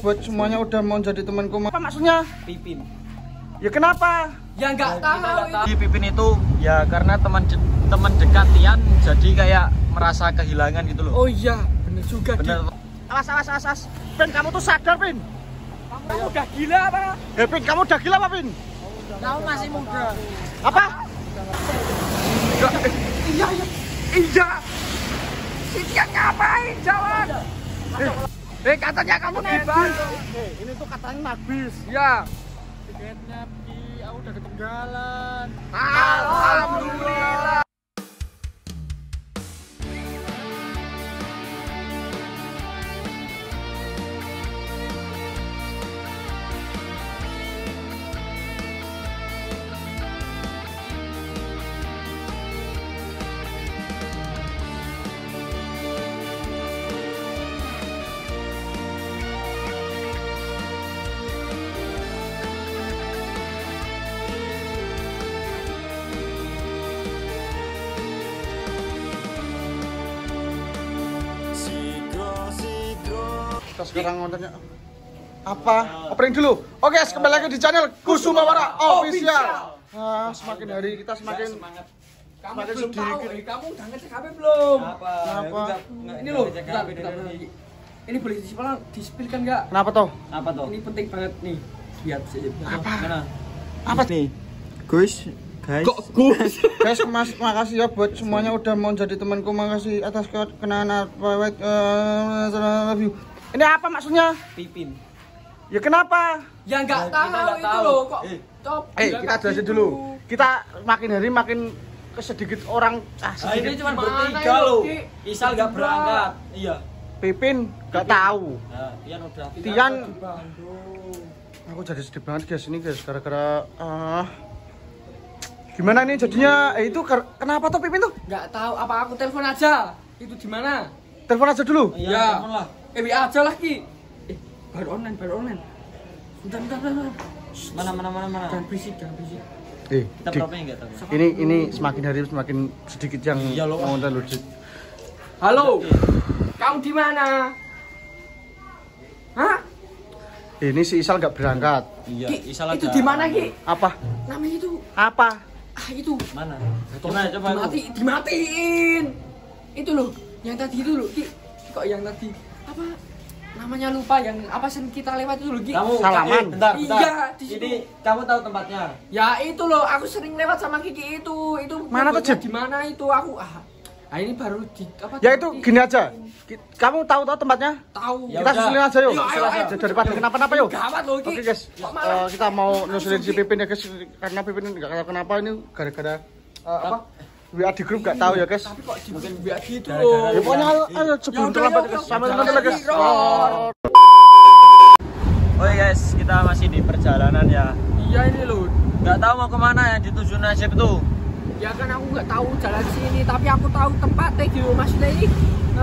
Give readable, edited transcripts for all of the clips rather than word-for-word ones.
buat semuanya udah mau jadi temanku. Apa maksudnya? Pipin. Ya kenapa? Ya nggak tahu. Di Pipin itu ya karena teman dekat Tian, jadi kayak merasa kehilangan gitu loh. Oh iya, bener juga. Bener. Awas. Pin, kamu tuh sadar, Pin? Kamu udah gila apa? Pin, kamu udah gila apa, Pin? Kamu masih muda. Apa? Iya. Si Tian ngapain? Jawab. Katanya kamu dibantu. Ini tuh katanya nabis. Ya. Tiketnya aku udah ketinggalan. Alhamdulillah. Kita sekarang ngontennya apa? Opening dulu. Oke, kembali lagi di channel Kusumawara Official. Semakin hari kita semakin Kamu semakin belum sedih. tahu, kamu udah ngecek HP belum? Kenapa? Ini loh, bentar. Ini boleh disipilkan nggak? Kenapa toh? Apa tuh? Ini penting banget nih. Lihat sih. Apa? Mana? Apa Nih. Guys. Gus? Guys, makasih ya buat semuanya udah mau jadi temanku. Makasih atas kenangan love you. Ini apa maksudnya? Pipin. Ya kenapa? Ya nggak Kita tahu nggak itu tahu. loh kok. Kita jelasin dulu. Kita makin hari makin sedikit orang Ini sedikit. cuma Mana bertiga ini, loh. Ki? Isal nggak berangkat. Iya. Pipin nggak tahu. Nah, Tian udah. Tian, Di Bandung. aku jadi sedih banget guys ini guys gara-gara gimana nih jadinya? Itu kenapa tuh Pipin tuh? Nggak tahu, apa aku telepon aja? Itu di mana? Telepon aja dulu. Iya, Ya. telepon lah. WA aja lah Ki. Baru online. Bentar. Mana? Jangan berisik. Kita Dik, berapa enggak tahu. ini semakin hari semakin sedikit yang Iya, loh. mau lu Dik. Halo. Kamu di mana? Hah? Ini si Isal nggak berangkat. Iya, Ki, Isal itu ada. di mana Ki? Apa? Namanya itu. Apa? Itu. Mana? Coba. Dimatiin. Itu loh, yang tadi itu loh, Ki. Kok yang tadi? Apa? Namanya lupa yang apa sih kita lewat itu loh, Ki. Kamu Salaman. Bentar. Iya, di situ. Ini kamu tahu tempatnya? Ya itu loh, aku sering lewat sama Kiki itu. Itu Mana tuh, Jep? di mana itu aku? Ini baru di apa? Ya itu gini aja. Kamu tahu tempatnya? Tahu. Ya Kita udah. susulin aja yuk. Ayo. Daripada kenapa-napa yuk. Gawat loh, Ki. Oke guys, Kok malah- kita mau nusulin si Pipin ya guys karena Pipin nggak tahu kenapa ini gara-gara apa? WA di grup nggak tahu ya guys. Tapi kok di WA gitu Gara-gara loh. Ya pokoknya ayo sebelum Ya udah, terlambat yuk, guys. yuk. Sampai nanti lagi guys. Oke guys, kita masih di perjalanan ya. Iya ini loh. Nggak tahu mau kemana ya dituju Nasib tuh. Ya kan aku nggak tahu jalan sini, tapi aku tahu tempatnya gitu Mas Lei.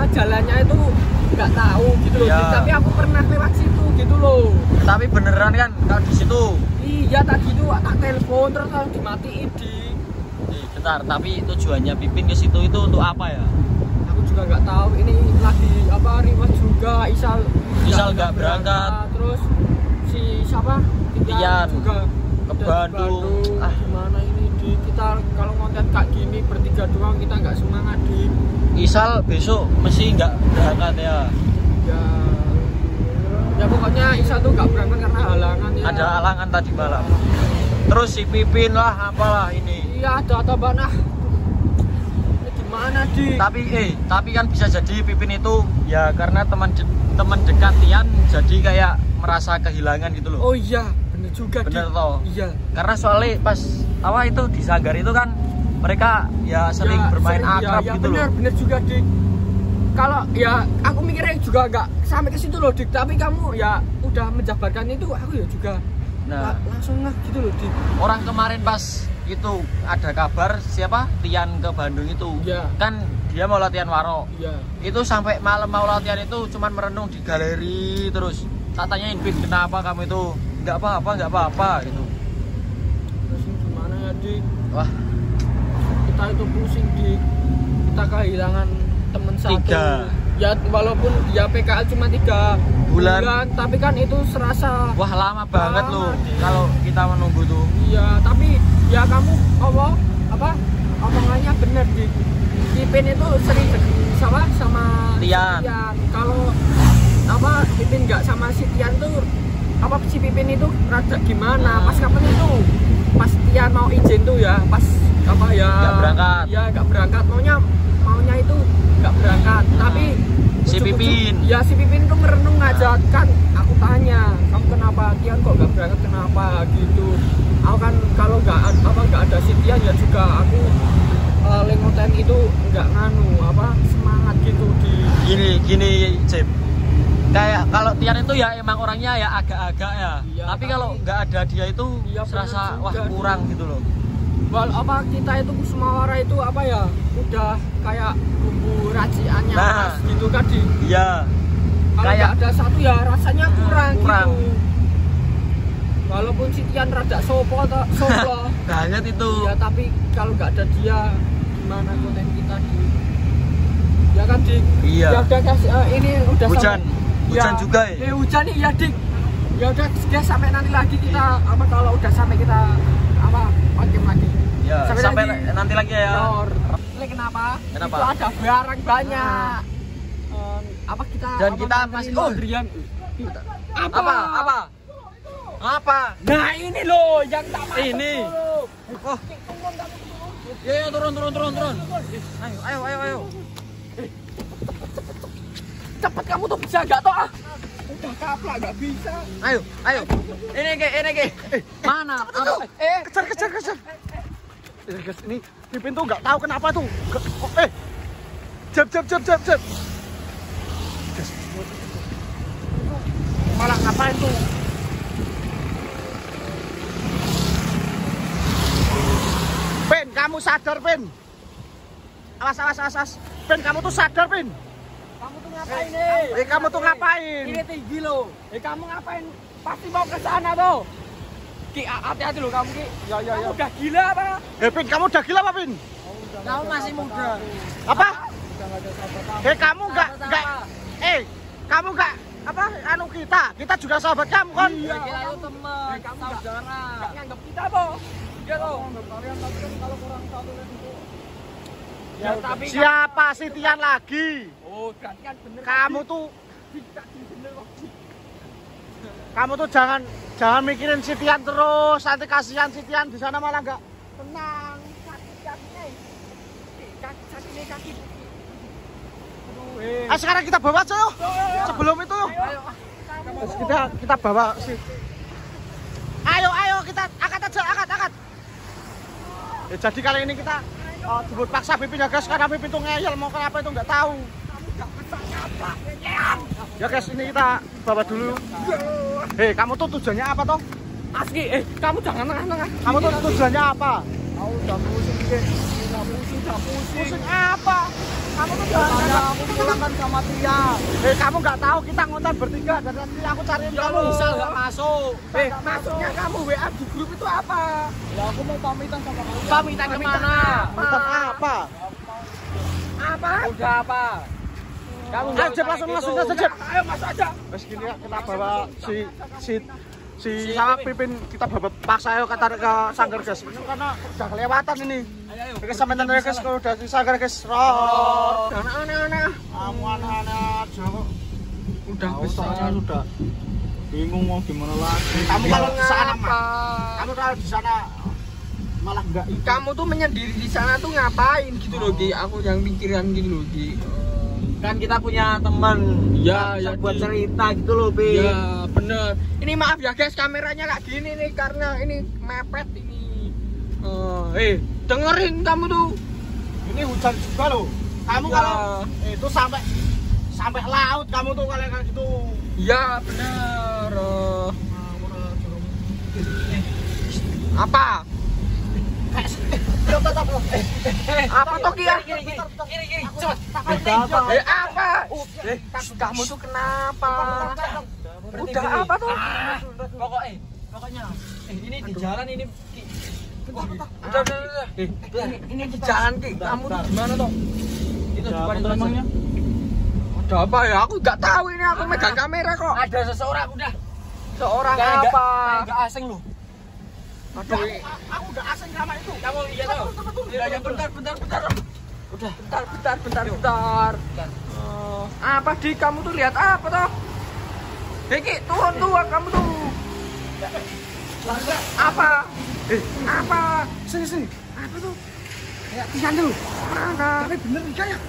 Jalannya itu nggak tahu gitu loh. Iya. Tapi aku pernah lewat situ gitu loh. Tapi beneran kan kalau di situ. Iya tadi tuh tak telepon terus kalau dimatiin Nih, bentar, tapi tujuannya Pipin ke situ itu untuk apa ya? Aku juga nggak tahu ini lagi apa riwayat juga Isal nggak berangkat. Terus si siapa Tian juga ke dari Bandung. Gimana ini di kita kalau ngonten kayak gini bertiga doang kita nggak semangat di Isal besok mesti nggak berangkat ya. ya pokoknya Isal tuh nggak berangkat karena halangan ya. Ada halangan tadi malam. Terus si Pipin lah apalah ini. Iya ada banah. Ini gimana di? Tapi kan bisa jadi Pipin itu ya karena teman dekat Tian, jadi kayak merasa kehilangan gitu loh. Oh iya bener juga Bener Di. toh. Iya. Karena soalnya pas itu di Sanggar itu kan mereka ya sering bermain akrab ya, gitu bener juga Dik. Kalau ya aku mikirnya juga nggak sampai ke situ loh Dik, tapi kamu ya udah menjabarkan itu aku ya juga Nah, langsung lah gitu loh Dik. orang kemarin pas itu ada kabar siapa Tian ke Bandung itu. Iya. Kan dia mau latihan waro. Iya. Itu sampai malam mau latihan itu cuman merenung di galeri terus. Tak tanyain Pin kenapa kamu itu nggak apa-apa gitu. Terus gimana ya Dik? Wah, Kita itu pusing Dik. Kita kehilangan teman satu. Ya walaupun ya PKL cuma 3 Bulan. tapi kan itu serasa Wah, lama banget Lama, loh Dik. kalau kita menunggu tuh. iya, tapi ya kamu apa omongannya bener di Pipin itu sering sama Tian. Kalau apa Pipin nggak sama si Tian tuh apa si Pipin itu rada gimana pas kapan itu pas Tian mau izin tuh ya pas apa ya Nggak berangkat. ya nggak berangkat maunya itu nggak berangkat tapi Si ujuk-ujuk, Pipin. ya si Pipin tuh merenung aja kan aku tanya kamu kenapa Tian kok nggak berangkat kenapa gitu aku kan kalau nggak ada si Tian ya juga aku lengoten itu nggak nganu apa semangat gitu di Gini Cip, kayak kalau Tian itu ya emang orangnya ya agak-agak ya, Iya, tapi kalau nggak ada dia itu Iya, serasa bener wah juga. kurang gitu loh. apa kita itu Kusumawara itu apa ya udah kayak bumbu raciannya Nah. khas gitu kan di Iya, kalau kayak nggak ada satu ya rasanya kurang. kurang. Gitu walaupun si Tian rada soplo banget itu. ya tapi kalau nggak ada dia gimana konten kita di ya kan Dik Iya. ya udah guys ini udah Hujan juga ya. Hujan nih ya Dik ya udah guys sampai nanti lagi kita apa kalau udah sampai kita apa makin lagi Ya, sampai nanti lagi ya. Ini kenapa? Kenapa? Itu ada barang banyak. Apa kita? Dan kita masih Adrian. Apa? Nah ini loh yang tak masuk. Ini. Tuh. Oh. Ya, turun. Ayo. Cepet kamu tuh bisa nggak toh? Udah kaplak nggak bisa. Ayo. Ini ke. Mana? Kejar. Guys, ini Pipin tuh nggak tahu kenapa tuh. Jab. Guys, malah ngapain tuh? Pin, kamu sadar Pin? Awas. Pin, kamu tuh sadar Pin? Kamu tuh ngapain nih? Kamu tuh ngapain? Ini tinggi loh. Kamu ngapain? Pasti mau ke sana tuh. Ki, hati-hati loh kamu Ki. Ya. Kamu udah gila apa? Pin, kamu udah gila apa Pin? Kamu masih muda. Apa? Kamu nggak, kamu nggak apa? Anu kita juga sahabat kamu kan? Iya, kita itu teman, kamu saudara. Nggak nganggap kita toh. Iya toh. Kalian tapi kan kalau kurang satu itu. Ya tapi Siapa si Tian lagi? oh, berarti kan bener. Kamu tuh jangan mikirin si Tian terus. Nanti kasihan si Tian di sana malah nggak tenang. Kaki. Sekarang kita bawa aja yuk. Sebelum itu yuk. Terus kita bawa si. Ayo kita angkat aja. Jadi kali ini kita jemput paksa Pipin ya guys, karena Pipin tuh ngeyel mau kenapa itu nggak tahu. Ya guys, ini kita bawa dulu. Kamu tuh tujuannya apa toh? Asli, kamu jangan tengah-tengah. Kamu tuh tujuannya apa? Aku udah pusing, udah pusing. Pusing apa? Kamu tuh jangan Aku pulangkan sama Tia. kamu nggak tahu kita ngonten bertiga dan nanti aku cariin kamu. Bisa nggak masuk? Maksudnya kamu WA di grup itu apa? Ya aku mau pamitan sama kamu. Pamitan kemana? Pamitan apa? Apa? Udah apa? Kamu Ayo Jep, langsung aja Jep. Ayo masuk aja. Terus gini ya, kita bawa si sama Pipin, kita bawa paksa yuk ke sanggar guys. Ini karena udah kelewatan ini. Oke, sampai nanti guys kalau udah di sanggar guys. Roh. Anak-anak. Kamu anak-anak aja kok. Udah Saya besar. sudah Bingung mau gimana lagi. Kamu kalau di sana Ngapa? kamu kalau di sana malah enggak Kamu tuh menyendiri di sana tuh ngapain gitu loh, Gi? Aku yang pikiran gitu loh, Gi. Kan kita punya teman. Ya, Bisa ya, buat Di. cerita gitu loh, Pi. Ya, bener. Ini maaf ya guys, kameranya kayak gini nih karena ini mepet ini. Dengerin kamu tuh. ini hujan juga loh. Kamu Ya. kalau itu sampai laut kamu tuh kalau kayak gitu. Ya, bener. Apa? Apa tuh Ki? Kiri. Apa? Kamu tuh kenapa? Udah apa tuh? Pokoknya ini di jalan ini. Udah. Ini di jalan Ki. Kamu tuh gimana tuh? Itu depan itu emangnya. Ada apa ya? Aku nggak tahu ini, aku megang kamera kok. Ada seseorang udah. Seorang Kayak apa? Enggak asing lu. Aduh, Aku udah asing sama itu. Kamu iya tahu. Ya bentar. Udah. bentar. Apa di kamu tuh lihat apa toh? Iki turun tuh kamu tuh. Apa? Apa? Sini. Apa tuh? Ya, pisan tuh. Mana? Tapi bener enggak ya?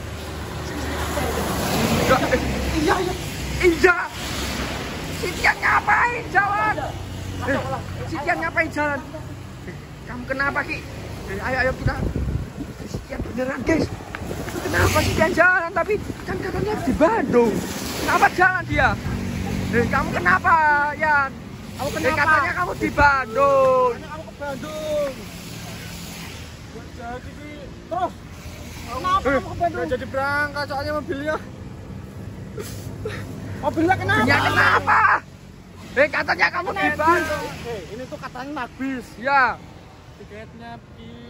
Iya. Sitian ngapain jalan? Sitian ngapain jalan? Kamu kenapa Ki? Ayo kita. Sitian beneran guys. Kenapa Sitian jalan? Tapi kan katanya di Bandung. Kenapa jalan dia? Kamu kenapa Yan? Kamu kenapa? Katanya kamu di Bandung. Kamu ke Bandung. Jadi terus. Kenapa kamu ke Bandung? Gak jadi berangkat soalnya mobilnya. Mobilnya kenapa? Ya kenapa? Katanya kamu di Bandung. Ini tuh katanya habis. Ya. Tiketnya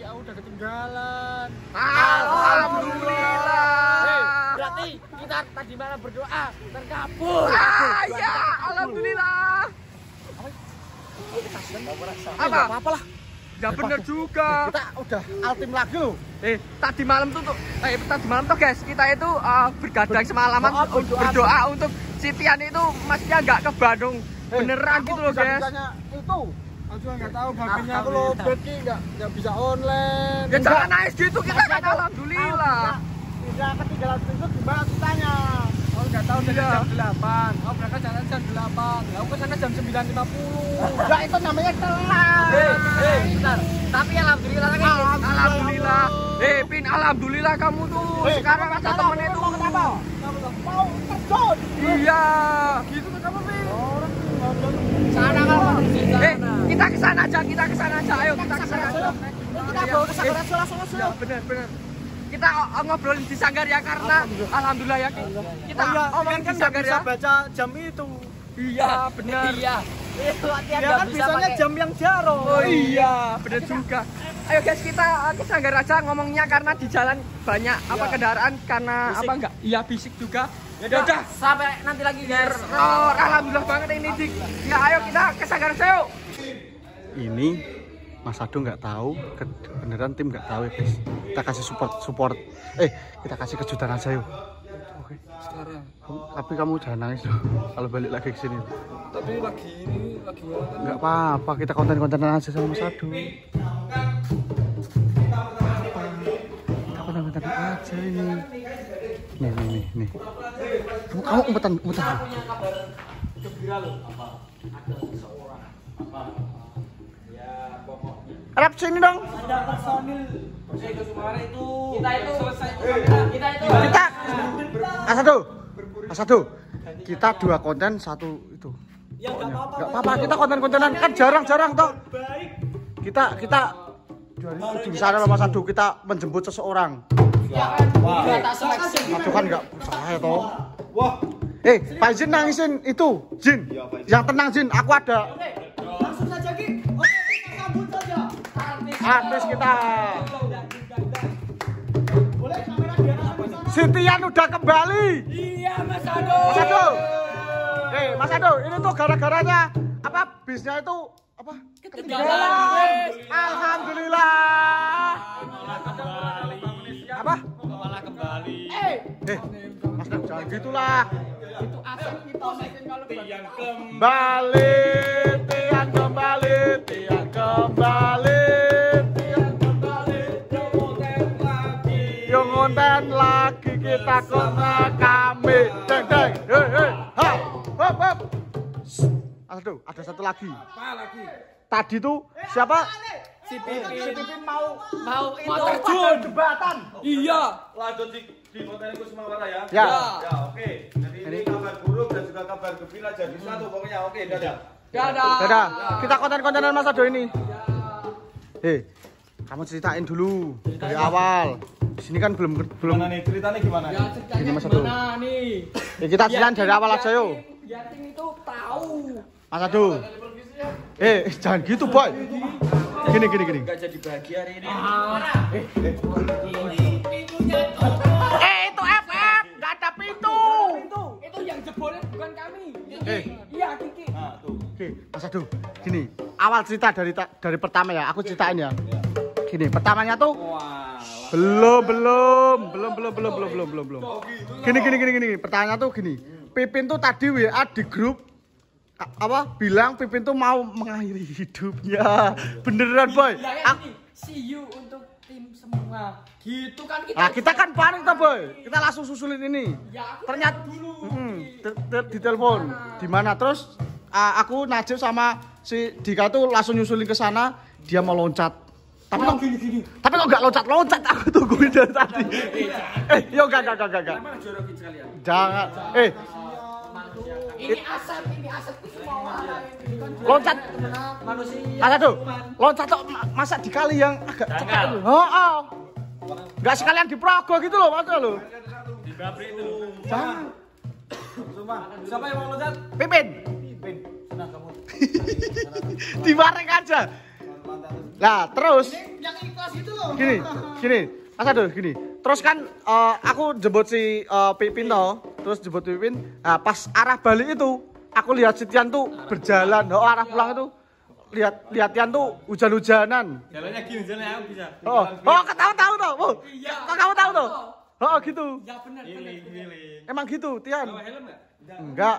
aku udah ketinggalan. Alhamdulillah. Berarti kita tadi malam berdoa terkabul. Ya, alhamdulillah. Apa? Apa lah. Ya bener juga. Kita udah ultim lagi loh. Tadi malam tuh guys, kita itu bergadang semalaman berdoa untuk Sitian itu maksudnya nggak ke Bandung beneran gitu loh guys. Itu. Aku juga nggak tahu baginya aku lobet ki nggak bisa online. Ya jangan nangis gitu, kita kan alhamdulillah. Tidak ketinggalan itu gimana ceritanya? Oh nggak tahu dari jam 8. Oh berangkat jalan jam 8. Aku kesana jam 9.50. Ya itu namanya telat. Bentar. Tapi alhamdulillah lagi. Alhamdulillah. Pin, alhamdulillah kamu tuh sekarang ada temen itu. Kenapa? Mau terjun. Iya. Gitu kan kamu Pin? Orang Sana kalau di sana. Kita kesana aja. Ayo kita kesana aja. kita bawa ke Sanggar Solo. Ya bener. Kita ngobrolin di Sanggar ya karena alhamdulillah ya kita omongin di Sanggar ya. Baca jam itu. Iya bener. Iya. Ya kan bisanya jam yang jaro. Oh iya bener juga. Ayo guys kita ke Sanggar aja ngomongnya karena di jalan banyak kendaraan karena bisik. apa enggak? Iya bisik juga. Ya udah Sampai nanti lagi guys. alhamdulillah banget ini Dik. Ya ayo kita ke Sanggar aja yuk. Ini Mas Ado nggak tahu, beneran tim nggak tahu ya guys. Kita kasih support. Kita kasih kejutan aja yuk. Oke. Sekarang. Tapi kamu jangan nangis loh kalau balik lagi ke sini. Tapi lagi Nggak apa-apa, kita konten-kontenan aja sama Mas Ado. Kita konten-kontenan aja ini. Nih. Kamu umpetan. Rap sini dong. Ada personil Sumare itu. Kita Asado. Kita 2 konten 1 itu. Ya Enggak apa-apa, kita konten-kontenan kan jarang-jarang toh. Kita di sana loh Mas Ado, kita menjemput seseorang. Kita tak seleksi. Ado kan enggak percaya toh. Pak Jin nangisin itu, Jin. Yang tenang Jin, aku ada. Langsung saja Ki. Oke, kita sambut saja. Artis kita. Sitian udah kembali. Iya Mas Ado. Mas Ado, ini tuh gara-garanya apa? Bisnya itu apa? Ketinggalan. Alhamdulillah. Apa? Malah kembali. Mas Ado jangan gitulah. Itu asal kita kalau Tiang kembali. Yang ngonten lagi kita kena kami. Deng. Hop. Aduh, ada satu lagi. Apa lagi? Tadi tuh siapa? Si Pipin mau terjun jembatan. Iya. Lanjut di kontenku Semangat ya. Ya. Oke. Jadi ini kabar buruk dan juga kabar gembira jadi satu pokoknya. Oke, dadah. Dadah. Kita konten-kontenan Mas Ado ini. Kamu ceritain dulu dari awal. Di sini kan belum. Gimana nih ceritanya gimana? Ya ceritanya Ini Mas Ado. gimana nih? Kita jalan dari awal aja yuk. Biar tim itu tahu. Mas Ado. Jangan gitu boy. Gini. Enggak jadi bahagia hari ini. Itu FF, nggak ada pintu. Iya, Kiki. Nah, tuh. Oke, Mas Adu, gini, awal cerita dari pertama ya, aku ceritain ya. Gini, pertamanya tuh belum. Gini. Pertanyaannya tuh gini. Pipin tuh tadi WA di grup bilang Pipin tuh mau mengakhiri hidupnya. Beneran, Boy? See you untuk tim semua. Gitu kan kita. Nah, kita kan panik tuh, Boy. Kita langsung susulin ini. Ya, Ternyata di telepon. Di mana? Terus aku Najib sama si Dika tuh langsung nyusulin ke sana, dia mau loncat. Tapi kok gini. Tapi kok enggak loncat, aku tungguin dari tadi. Yo enggak. Jangan. Ini aset semua orang ini kan Loncat. manusia. Masa tuh, loncat tuh masa dikali yang agak cepat. Oh. Enggak sekalian diprogo gitu loh, maksudnya lo. Di Gabri itu. Jangan. Siapa yang mau loncat? Pipin. Senang kamu. Dibareng aja. Lah, terus Yang ikhlas itu loh. gini. Masa tuh gini. Terus kan aku jemput si Pipin toh. Terus jemput Pipin. Nah, pas arah balik itu, aku lihat si Tian tuh berjalan. Arah pulang itu lihat Tian tuh hujan-hujanan. Jalannya gini, jalannya aku bisa. Tahu toh. Kok kamu tahu toh? Gitu. Ya benar. Emang gitu, Tian. Bawa helm enggak? Enggak.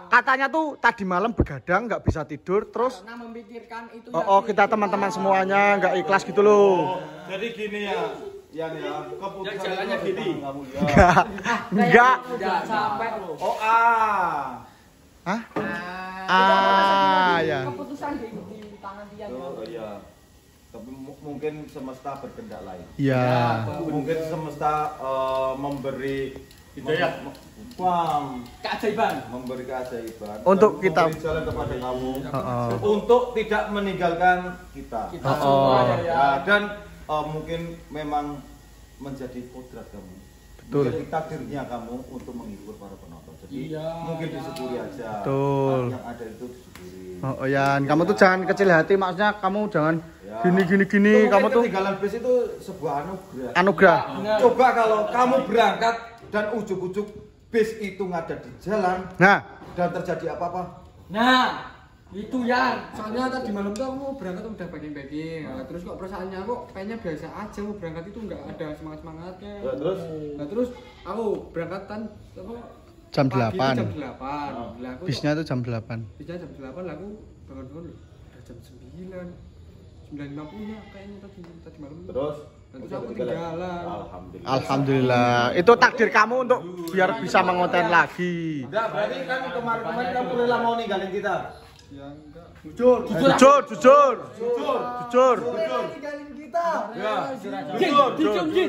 Katanya tuh tadi malam begadang, nggak bisa tidur, terus Karena memikirkan itu. kita teman-teman semuanya nggak ikhlas gitu loh. Jadi gini ya. Ya, keputusan jalannya gini. Kamu Enggak. Udah sampai loh. Oh, Hah? Ya. Keputusan di tangan dia. Oh iya. Tapi mungkin semesta berkehendak lain. Iya. Mungkin semesta memberi hidayah, Keajaiban. memberi keajaiban Untuk dan kita. memberi jalan kepada kamu Oh. untuk tidak meninggalkan kita. Ya, dan mungkin memang menjadi kodrat kamu. Betul. Menjadi takdirnya kamu untuk menghibur para penonton. Jadi mungkin disyukuri aja. Betul. Yang ada itu disyukuri. Yan, kamu tuh jangan kecil hati, maksudnya kamu jangan gini, kamu tuh ketinggalan bis itu sebuah anugerah. Coba kalau kamu berangkat dan ujuk-ujuk bis itu ngadat di jalan Nah, dan terjadi apa-apa. Nah, itu ya. Soalnya tadi malam tuh aku berangkat udah packing. Nah, terus kok perasaannya kok kayaknya biasa aja, mau berangkat itu nggak ada semangatnya. Ya, terus? Nah, terus aku berangkat kan jam pagi 8. itu jam 8. Lah aku Bisnya tuh jam 8. bisnya jam 8 lah aku bangun udah jam 9:50 ya kayaknya tadi malam. Terus aku ketinggalan. Alhamdulillah. Itu takdir kamu untuk biar bisa mengonten lagi. Enggak, berarti kan kemarin kamu rela mau ninggalin kita. Ya enggak. Jujur. Tinggalin kita. Ya,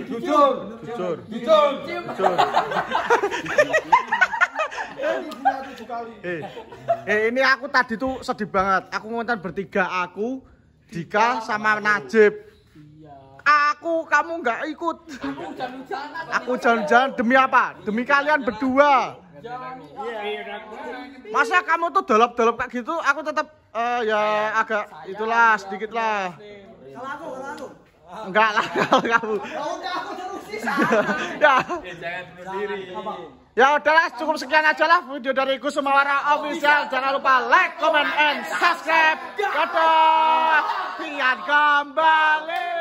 Jujur. Ini aku tadi tuh sedih banget. Aku ngonten bertiga, aku, Dika sama Najib. Kamu nggak ikut. Aku jalan-jalan demi apa? Demi kalian berdua. Masa kamu tuh dolop-dolop kayak gitu, aku tetap ya agak itulah sedikit lah. Kalau aku. Enggak lah kalau kamu. Aku terus sisa. Ya. Jangan bunuh diri. Ya udahlah, cukup sekian aja lah video dari Kusumawara Official. Jangan lupa like, comment, and subscribe. Dadah. Pian kembali.